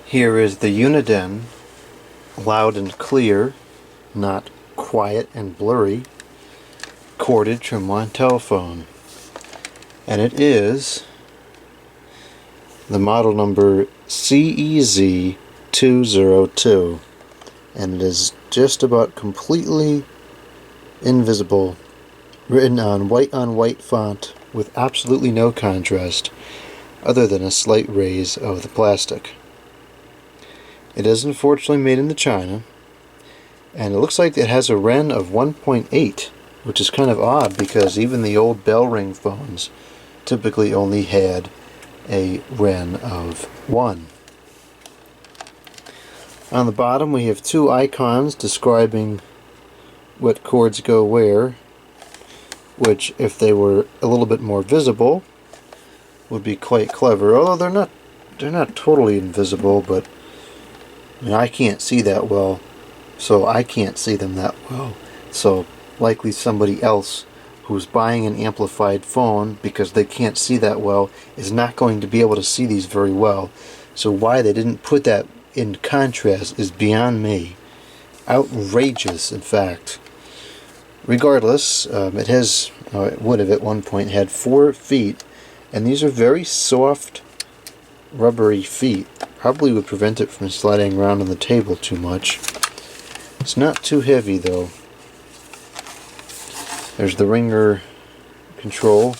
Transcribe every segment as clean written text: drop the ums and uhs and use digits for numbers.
Here is the Uniden Loud and Clear, not quiet and blurry, corded Trimline telephone. And it is the model number CEZ202. And it is just about completely invisible, written on white font with absolutely no contrast other than a slight raise of the plastic. It is unfortunately made in China, and it looks like it has a REN of 1.8, which is kind of odd because even the old bell ring phones typically only had a REN of 1. On the bottom we have two icons describing what cords go where, which if they were a little bit more visible would be quite clever, although they're not totally invisible, but I mean, I can't see that well, so I can't see them that well. So likely somebody else who's buying an amplified phone because they can't see that well is not going to be able to see these very well. So why they didn't put that in contrast is beyond me. Outrageous, in fact. Regardless, it would have at one point had 4 feet, and these are very soft, rubbery feet. Probably would prevent it from sliding around on the table too much. It's not too heavy though. There's the ringer control.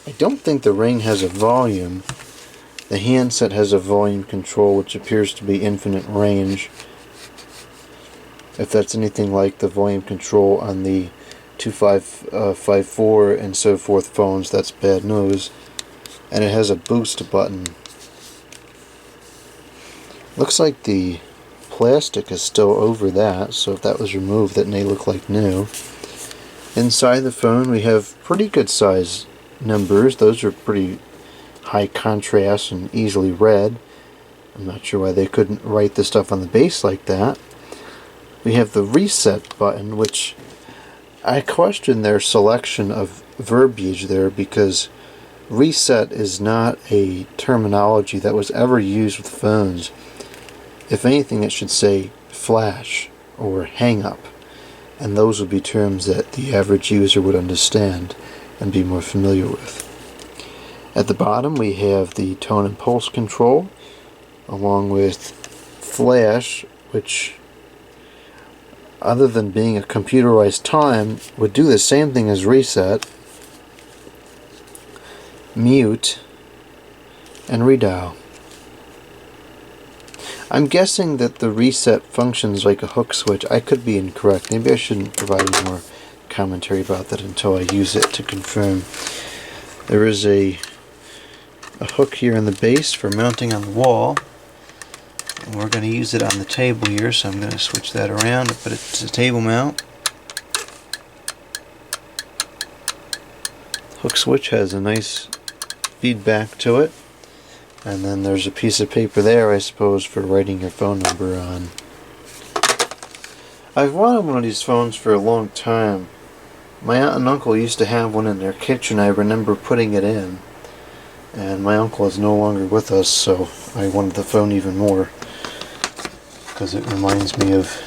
I don't think the ring has a volume. The handset has a volume control which appears to be infinite range. If that's anything like the volume control on the 2554 and so forth phones, that's bad news. And it has a boost button. Looks like the plastic is still over that, so if that was removed that may look like new. Inside the phone we have pretty good size numbers. Those are pretty high contrast and easily read. I'm not sure why they couldn't write the stuff on the base like that. We have the reset button, which I question their selection of verbiage there because reset is not a terminology that was ever used with phones. If anything, it should say flash or hang up, and those would be terms that the average user would understand and be more familiar with. At the bottom we have the tone and pulse control along with flash, which other than being a computerized time would do the same thing as reset, mute, and redial. I'm guessing that the reset functions like a hook switch. I could be incorrect. Maybe I shouldn't provide any more commentary about that until I use it to confirm. There is a hook here in the base for mounting on the wall. And we're going to use it on the table here, so I'm going to switch that around and put it to table mount. Hook switch has a nice feedback to it. And then there's a piece of paper there, I suppose, for writing your phone number on. I've wanted one of these phones for a long time. My aunt and uncle used to have one in their kitchen. I remember putting it in. And my uncle is no longer with us, so I wanted the phone even more. Because it reminds me of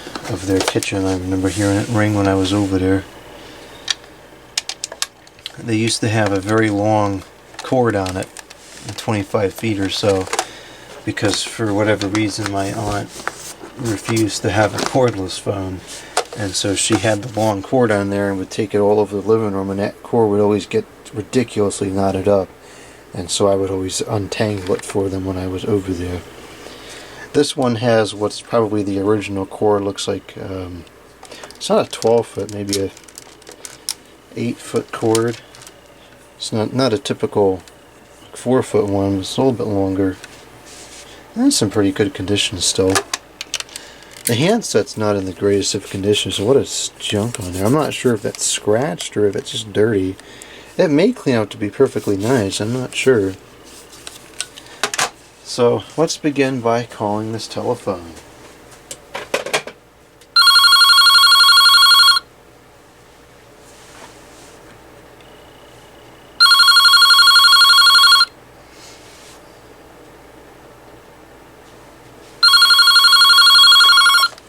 their kitchen. I remember hearing it ring when I was over there. They used to have a very long cord on it. 25 feet or so, because for whatever reason my aunt refused to have a cordless phone, and so she had the long cord on there and would take it all over the living room, and that cord would always get ridiculously knotted up, and so I would always untangle it for them when I was over there. This one has what's probably the original cord. Looks like it's not a 12 foot, maybe a 8 foot cord. It's not a typical 4 foot one, it's a little bit longer. And it's in pretty good condition still. The handset's not in the greatest of condition, so what is junk on there? I'm not sure if that's scratched or if it's just dirty. It may clean out to be perfectly nice, I'm not sure. So let's begin by calling this telephone.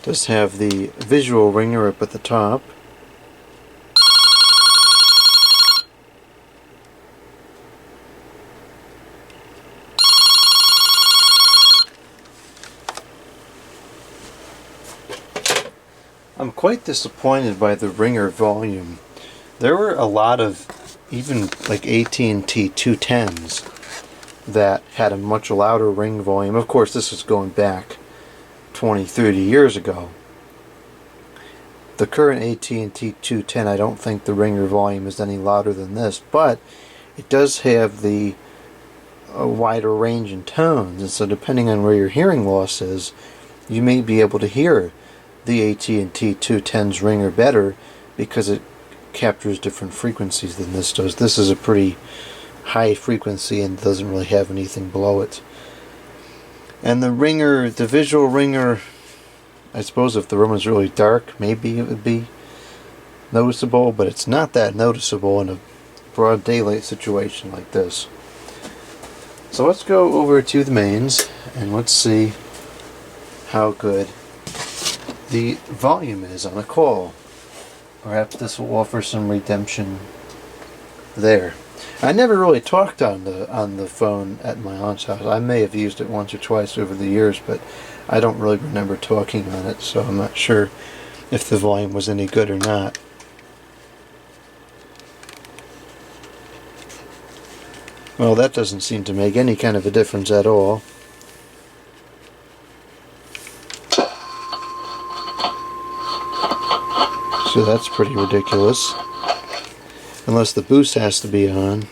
Does have the visual ringer up at the top. I'm quite disappointed by the ringer volume. There were a lot of even like AT&T 210s that had a much louder ring volume. Of course, this is going back 20, 30 years ago. The current AT&T 210, I don't think the ringer volume is any louder than this, but it does have the wider range in tones, and so depending on where your hearing loss is, you may be able to hear the AT&T 210's ringer better because it captures different frequencies than this does. This is a pretty high frequency and doesn't really have anything below it. And the ringer, the visual ringer, I suppose if the room is really dark, maybe it would be noticeable, but it's not that noticeable in a broad daylight situation like this. So let's go over to the mains and let's see how good the volume is on a call. Perhaps this will offer some redemption there. I never really talked on the phone at my aunt's house. I may have used it once or twice over the years, but I don't really remember talking on it, so I'm not sure if the volume was any good or not. Well, that doesn't seem to make any kind of a difference at all. So that's pretty ridiculous. Unless the boost has to be on.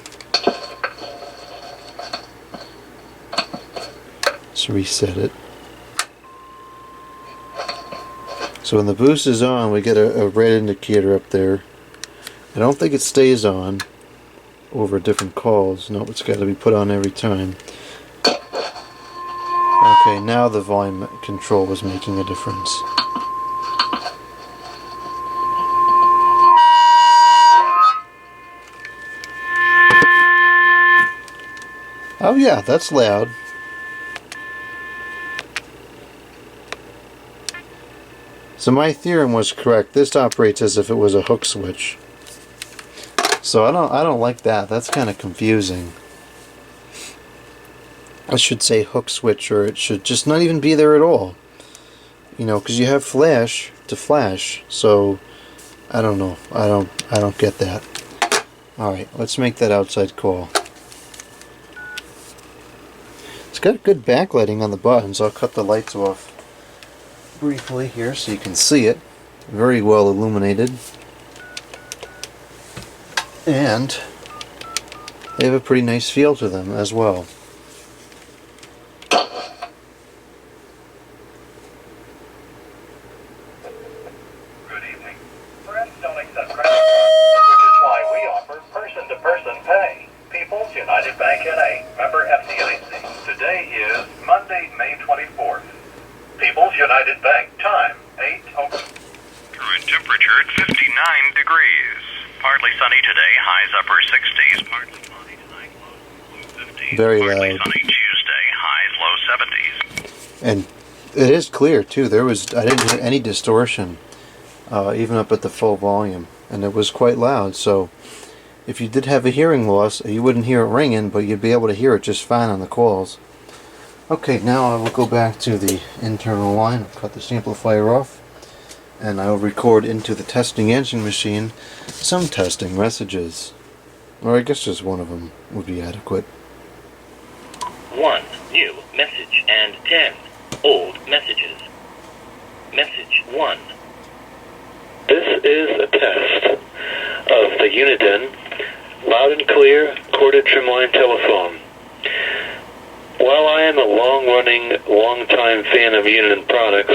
Let's reset it. So when the boost is on, we get a red indicator up there. I don't think it stays on over different calls. No, it's got to be put on every time. Okay, now the volume control was making a difference. Oh yeah, that's loud. So my theorem was correct. This operates as if it was a hook switch. So I don't like that. That's kind of confusing. I should say hook switch, or it should just not even be there at all. You know, because you have flash to flash. So I don't know. I don't get that. All right, let's make that outside call. It's got good backlighting on the buttons. I'll cut the lights off briefly here so you can see it. Very well illuminated. And they have a pretty nice feel to them as well. Good evening. Friends don't accept credit cards, which is why we offer person-to-person pay. People's United Bank N.A., member FDIC. Today is Monday, May 24th. People's United Bank, time 8:00. Current temperature at 59 degrees. Partly sunny today, highs upper 60s. Partly cloudy tonight, lows low 50s. Very Partly loud. sunny Tuesday, highs low 70s. And it is clear too. I didn't hear any distortion, even up at the full volume, and it was quite loud. So if you did have a hearing loss, you wouldn't hear it ringing, but you'd be able to hear it just fine on the calls. Okay, now I will go back to the internal line. I'll cut this amplifier off, and I will record into the testing engine machine some testing messages. Or I guess just one of them would be adequate. 1. New message and 10. Old messages. Message 1. This is a test of the Uniden Loud and Clear corded Trimline telephone. While I am a long-running, long-time fan of Uniden products,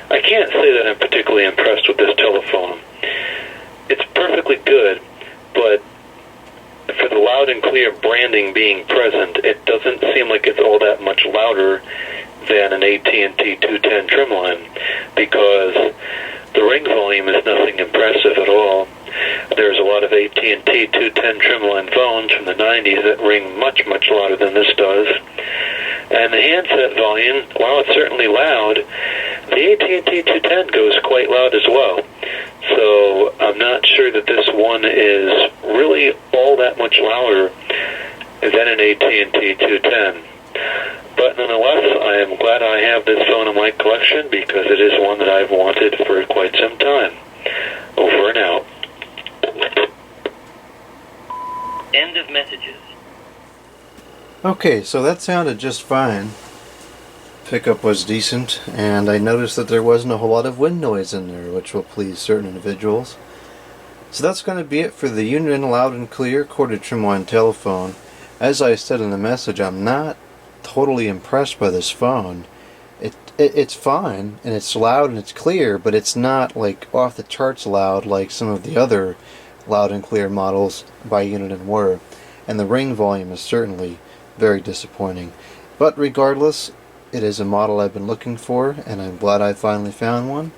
I can't say that I'm particularly impressed with this telephone. It's perfectly good, but for the loud and clear branding being present, it doesn't seem like it's all that much louder than an AT&T 210 Trimline, because the ring volume is nothing impressive at all. There's a lot of AT&T 210 Trimline phones from the 90s that ring much, much louder than this does. And the handset volume, while it's certainly loud, The AT&T 210 goes quite loud as well. So I'm not sure that this one is really all that much louder than an AT&T 210. But nonetheless, I am glad I have this phone in my collection because it is one that I've wanted for quite some time. Over and out. End of messages. Okay, so that sounded just fine. Pickup was decent, and I noticed that there wasn't a whole lot of wind noise in there, which will please certain individuals. So that's going to be it for the Uniden Loud and Clear corded Trimline telephone. As I said in the message, I'm not totally impressed by this phone. It's fine, and it's loud and it's clear, but it's not like off the charts loud like some of the other loud and clear models by Uniden were. And the ring volume is certainly very disappointing. But regardless, it is a model I've been looking for, and I'm glad I finally found one,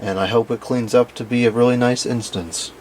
and I hope it cleans up to be a really nice instance.